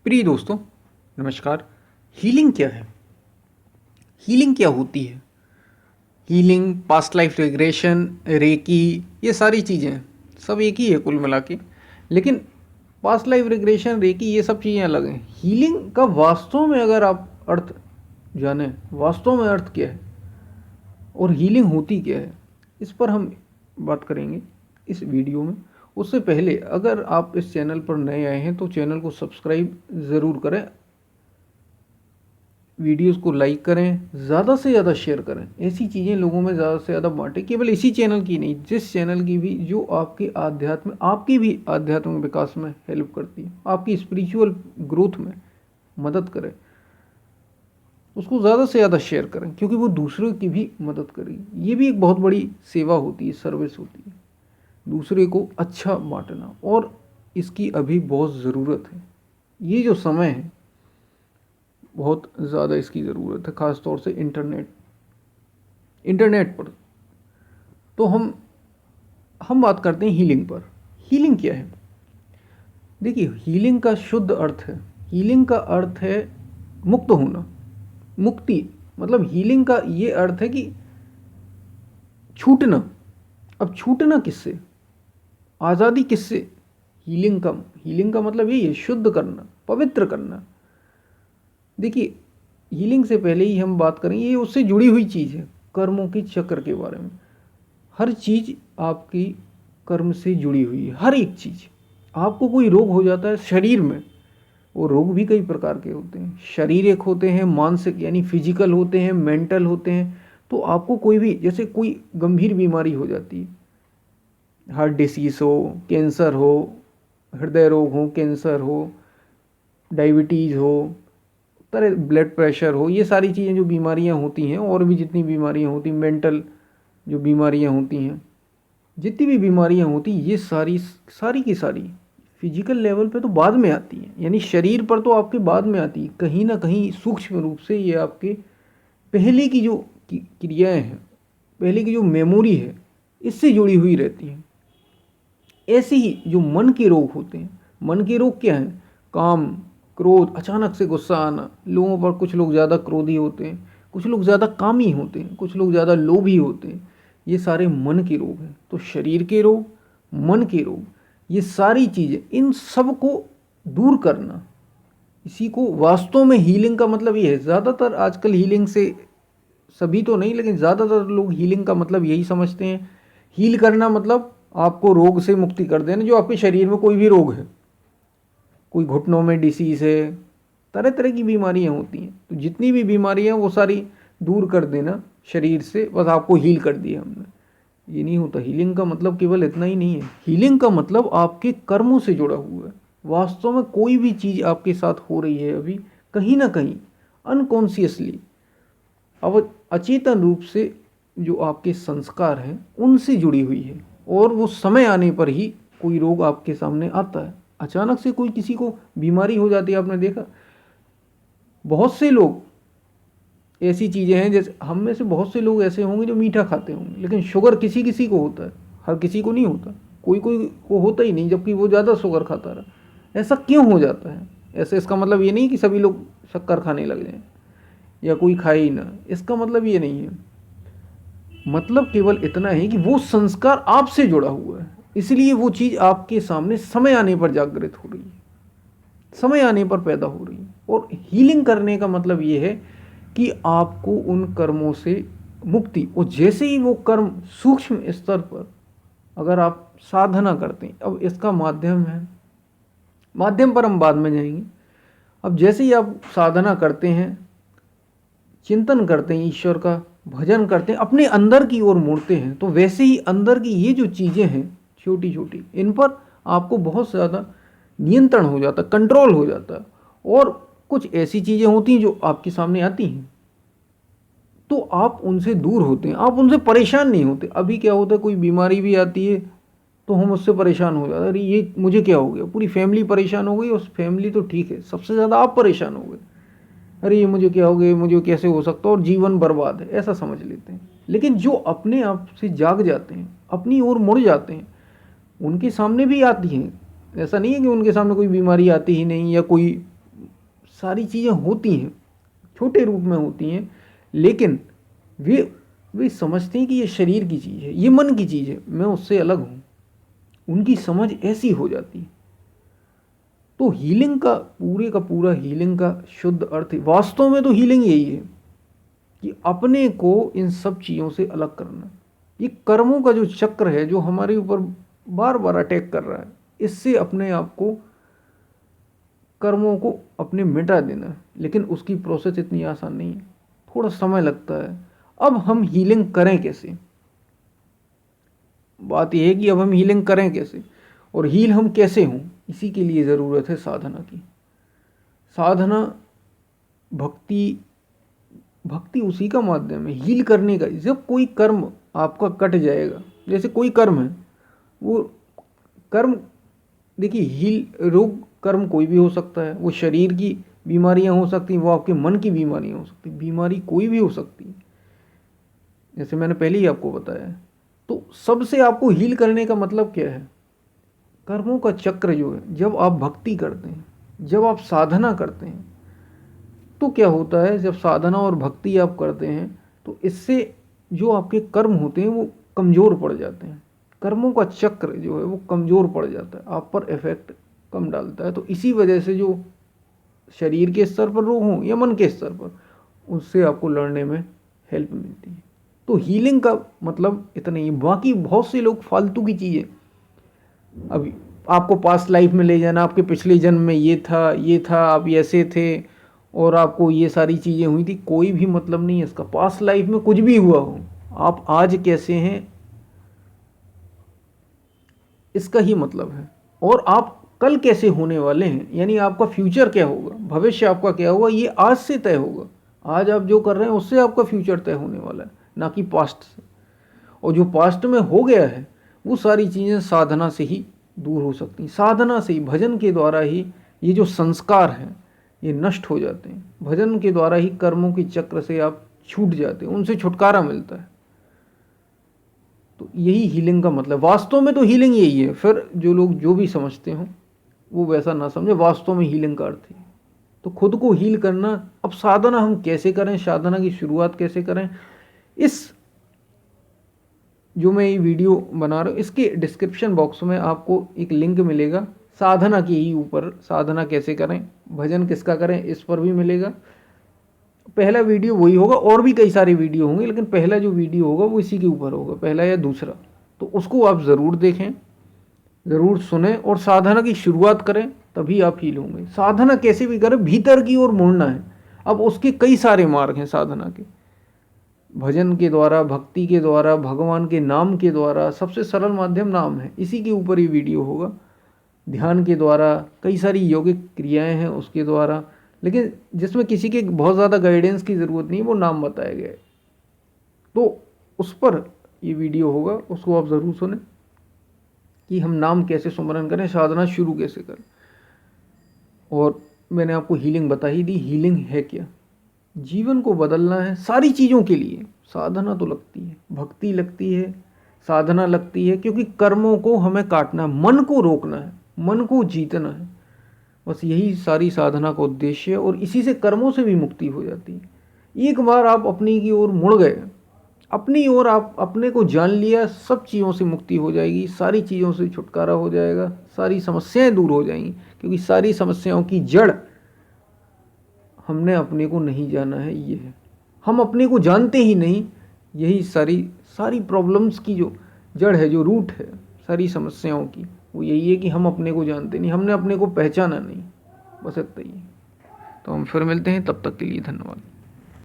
प्रिय दोस्तों, नमस्कार। हीलिंग क्या है? हीलिंग क्या होती है? Healing, past life regression, reiki, ये सारी चीज़ें सब एक ही है कुल मिला के। लेकिन पास्ट लाइफ रिग्रेशन, रेकी, ये सब चीज़ें अलग हैं। हीलिंग का वास्तव में अगर आप अर्थ जाने, वास्तव में अर्थ क्या है और हीलिंग होती क्या है, इस पर हम बात करेंगे इस वीडियो में। उससे पहले अगर आप इस चैनल पर नए आए हैं तो चैनल को सब्सक्राइब ज़रूर करें, वीडियोस को लाइक करें, ज़्यादा से ज़्यादा शेयर करें, ऐसी चीज़ें लोगों में ज़्यादा से ज़्यादा बांटें। केवल इसी चैनल की नहीं, जिस चैनल की भी जो आपकी भी आध्यात्मिक विकास में हेल्प करती है, आपकी स्पिरिचुअल ग्रोथ में मदद करे, उसको ज़्यादा से ज़्यादा शेयर करें, क्योंकि वो दूसरों की भी मदद करेगी। ये भी एक बहुत बड़ी सेवा होती है, सर्विस होती है, दूसरे को अच्छा बांटना, और इसकी अभी बहुत ज़रूरत है। ये जो समय है, बहुत ज़्यादा इसकी ज़रूरत है, ख़ास तौर से इंटरनेट पर। तो हम बात करते हैं हीलिंग पर। हीलिंग क्या है? देखिए, हीलिंग का शुद्ध अर्थ है, हीलिंग का अर्थ है मुक्त होना, मुक्ति। मतलब हीलिंग का ये अर्थ है कि छूटना। अब छूटना किससे? आज़ादी किससे? हीलिंग का मतलब यही है, शुद्ध करना, पवित्र करना। देखिए, हीलिंग से पहले ही हम बात करेंगे, ये उससे जुड़ी हुई चीज़ है, कर्मों के चक्र के बारे में। हर चीज़ आपकी कर्म से जुड़ी हुई है, हर एक चीज़। आपको कोई रोग हो जाता है शरीर में, वो रोग भी कई प्रकार के होते हैं। शारीरिक होते हैं, मानसिक यानी फिजिकल होते हैं, मेंटल होते हैं। तो आपको कोई भी, जैसे कोई गंभीर बीमारी हो जाती है, हार्ट डिसीज़ हो, कैंसर हो, हृदय रोग हो, कैंसर हो, डायबिटीज़ हो, तरह ब्लड प्रेशर हो, ये सारी चीज़ें जो बीमारियां होती हैं, और भी जितनी बीमारियां होती, मेंटल जो बीमारियां होती हैं, जितनी भी बीमारियां होती, ये सारी सारी की सारी फिजिकल लेवल पे तो बाद में आती हैं, यानी शरीर पर तो आपके बाद में आती है। कहीं ना कहीं सूक्ष्म रूप से ये आपके पहले की जो क्रियाएं हैं, पहले की जो मेमोरी है, इससे जुड़ी हुई रहती हैं। ऐसे ही जो मन के रोग होते हैं, मन के रोग क्या हैं? काम, क्रोध, अचानक से गुस्सा आना लोगों पर। कुछ लोग ज़्यादा क्रोधी होते हैं, कुछ लोग ज़्यादा कामी होते हैं, कुछ लोग ज़्यादा लोभी होते हैं। ये सारे मन के रोग हैं। तो शरीर के रोग, मन के रोग, ये सारी चीज़ें, इन सब को दूर करना, इसी को वास्तव में हीलिंग का मतलब ये है। ज़्यादातर आजकल हीलिंग से, सभी तो नहीं लेकिन ज़्यादातर लोग हीलिंग का मतलब यही समझते हैं। हील करना मतलब आपको रोग से मुक्ति कर देना, जो आपके शरीर में कोई भी रोग है, कोई घुटनों में डिसीज़ है, तरह तरह की बीमारियां होती हैं। तो जितनी भी बीमारियां वो सारी दूर कर देना शरीर से, बस आपको हील कर दिया हमने। ये नहीं होता। हीलिंग का मतलब केवल इतना ही नहीं है। हीलिंग का मतलब आपके कर्मों से जुड़ा हुआ है। वास्तव में कोई भी चीज़ आपके साथ हो रही है अभी, कहीं ना कहीं अनकॉन्शियसली, अब अचेतन रूप से जो आपके संस्कार हैं उनसे जुड़ी हुई है, और वो समय आने पर ही कोई रोग आपके सामने आता है। अचानक से कोई किसी को बीमारी हो जाती है, आपने देखा बहुत से लोग, ऐसी चीज़ें हैं, जैसे हम में से बहुत से लोग ऐसे होंगे जो मीठा खाते होंगे, लेकिन शुगर किसी किसी को होता है, हर किसी को नहीं होता। कोई कोई को होता ही नहीं, जबकि वो ज़्यादा शुगर खाता रहा। ऐसा क्यों हो जाता है? ऐसे इसका मतलब ये नहीं कि सभी लोग शक्कर खाने लग जाएं या कोई खाए ही ना, इसका मतलब ये नहीं है। मतलब केवल इतना है कि वो संस्कार आपसे जुड़ा हुआ है, इसलिए वो चीज़ आपके सामने समय आने पर जागृत हो रही है, समय आने पर पैदा हो रही है। और हीलिंग करने का मतलब ये है कि आपको उन कर्मों से मुक्ति, और जैसे ही वो कर्म सूक्ष्म स्तर पर अगर आप साधना करते हैं, अब इसका माध्यम है, माध्यम पर हम बाद में जाएंगे। अब जैसे ही आप साधना करते हैं, चिंतन करते हैं, ईश्वर का भजन करते हैं, अपने अंदर की ओर मुड़ते हैं, तो वैसे ही अंदर की ये जो चीज़ें हैं छोटी छोटी, इन पर आपको बहुत ज़्यादा नियंत्रण हो जाता, कंट्रोल हो जाता। और कुछ ऐसी चीज़ें होती हैं जो आपके सामने आती हैं, तो आप उनसे दूर होते हैं, आप उनसे परेशान नहीं होते। अभी क्या होता है, कोई बीमारी भी आती है तो हम उससे परेशान हो जाते हैं, अरे ये मुझे क्या हो गया, पूरी फैमिली परेशान हो गई। उस फैमिली तो ठीक है, सबसे ज़्यादा आप परेशान हो गए, अरे ये मुझे क्या हो गया, मुझे कैसे हो सकता है, और जीवन बर्बाद है, ऐसा समझ लेते हैं। लेकिन जो अपने आप से जाग जाते हैं, अपनी ओर मुड़ जाते हैं, उनके सामने भी आती हैं। ऐसा नहीं है कि उनके सामने कोई बीमारी आती ही नहीं, या कोई सारी चीज़ें होती हैं, छोटे रूप में होती हैं, लेकिन वे समझते हैं कि ये शरीर की चीज़ है, ये मन की चीज़ है, मैं उससे अलग हूँ। उनकी समझ ऐसी हो जाती है। तो हीलिंग का पूरा हीलिंग का शुद्ध अर्थ, वास्तव में तो हीलिंग यही है कि अपने को इन सब चीज़ों से अलग करना। ये कर्मों का जो चक्र है जो हमारे ऊपर बार बार अटैक कर रहा है, इससे अपने आप को, कर्मों को अपने मिटा देना। लेकिन उसकी प्रोसेस इतनी आसान नहीं है, थोड़ा समय लगता है। अब हम हीलिंग करें कैसे? बात यह है कि अब हम हीलिंग करें कैसे और हील हम कैसे हों, इसी के लिए ज़रूरत है साधना की। साधना, भक्ति उसी का माध्यम है हील करने का। जब कोई कर्म आपका कट जाएगा, जैसे कोई कर्म है, वो कर्म, देखिए हील, रोग कर्म कोई भी हो सकता है, वो शरीर की बीमारियां हो सकती हैं, वो आपके मन की बीमारियां हो सकती हैं, बीमारी कोई भी हो सकती है, जैसे मैंने पहले ही आपको बताया है। तो सबसे आपको हील करने का मतलब क्या है? कर्मों का चक्र जो है, जब आप भक्ति करते हैं, जब आप साधना करते हैं, तो क्या होता है, जब साधना और भक्ति आप करते हैं तो इससे जो आपके कर्म होते हैं वो कमज़ोर पड़ जाते हैं। कर्मों का चक्र जो है वो कमज़ोर पड़ जाता है, आप पर इफेक्ट कम डालता है। तो इसी वजह से जो शरीर के स्तर पर रोग हों या मन के स्तर पर, उससे आपको लड़ने में हेल्प मिलती है। तो हीलिंग का मतलब इतना ही। बाकी बहुत से लोग फालतू की चीज़ें, अभी आपको पास्ट लाइफ में ले जाना, आपके पिछले जन्म में ये था, आप ऐसे थे और आपको ये सारी चीज़ें हुई थी, कोई भी मतलब नहीं है इसका। पास्ट लाइफ में कुछ भी हुआ हो, आप आज कैसे हैं इसका ही मतलब है। और आप कल कैसे होने वाले हैं, यानी आपका फ्यूचर क्या होगा, भविष्य आपका क्या होगा, ये आज से तय होगा। आज आप जो कर रहे हैं उससे आपका फ्यूचर तय होने वाला है, ना कि पास्ट से। और जो पास्ट में हो गया है वो सारी चीज़ें साधना से ही दूर हो सकती हैं। साधना से ही, भजन के द्वारा ही ये जो संस्कार हैं ये नष्ट हो जाते हैं। भजन के द्वारा ही कर्मों के चक्र से आप छूट जाते हैं, उनसे छुटकारा मिलता है। तो यही हीलिंग का मतलब, वास्तव में तो हीलिंग यही है। फिर जो लोग जो भी समझते हों वो वैसा ना समझे, वास्तव में हीलिंग का अर्थ है तो खुद को हील करना। अब साधना हम कैसे करें, साधना की शुरुआत कैसे करें, इस जो मैं ये वीडियो बना रहा हूँ इसके डिस्क्रिप्शन बॉक्स में आपको एक लिंक मिलेगा, साधना के ही ऊपर, साधना कैसे करें, भजन किसका करें, इस पर भी मिलेगा। पहला वीडियो वही होगा, और भी कई सारे वीडियो होंगे, लेकिन पहला जो वीडियो होगा वो इसी के ऊपर होगा, पहला या दूसरा। तो उसको आप ज़रूर देखें, ज़रूर सुने और साधना की शुरुआत करें, तभी आप हील होंगे। साधना कैसे भी करें, भीतर की ओर मुड़ना है। अब उसके कई सारे मार्ग हैं साधना के, भजन के द्वारा, भक्ति के द्वारा, भगवान के नाम के द्वारा। सबसे सरल माध्यम नाम है, इसी के ऊपर ही वीडियो होगा। ध्यान के द्वारा, कई सारी योगिक क्रियाएं हैं उसके द्वारा, लेकिन जिसमें किसी के बहुत ज़्यादा गाइडेंस की ज़रूरत नहीं, वो नाम बताया गया है। तो उस पर ये वीडियो होगा, उसको आप ज़रूर सुने कि हम नाम कैसे सुमरन करें, साधना शुरू कैसे करें। और मैंने आपको हीलिंग बता ही दी। हीलिंग है क्या? जीवन को बदलना है सारी चीज़ों के लिए साधना तो लगती है, भक्ति लगती है, साधना लगती है, क्योंकि कर्मों को हमें काटना है, मन को रोकना है, मन को जीतना है। बस यही सारी साधना का उद्देश्य है और इसी से कर्मों से भी मुक्ति हो जाती है। एक बार आप अपनी की ओर मुड़ गए, अपनी ओर आप अपने को जान लिया, सब चीज़ों से मुक्ति हो जाएगी, सारी चीज़ों से छुटकारा हो जाएगा, सारी समस्याएं दूर हो जाएंगी। क्योंकि सारी समस्याओं की जड़ हमने अपने को नहीं जाना है, ये है, हम अपने को जानते ही नहीं। यही सारी प्रॉब्लम्स की जो जड़ है, जो रूट है सारी समस्याओं की, वो यही है कि हम अपने को जानते नहीं, हमने अपने को पहचाना नहीं, बस इतना ही। तो हम फिर मिलते हैं, तब तक के लिए धन्यवाद।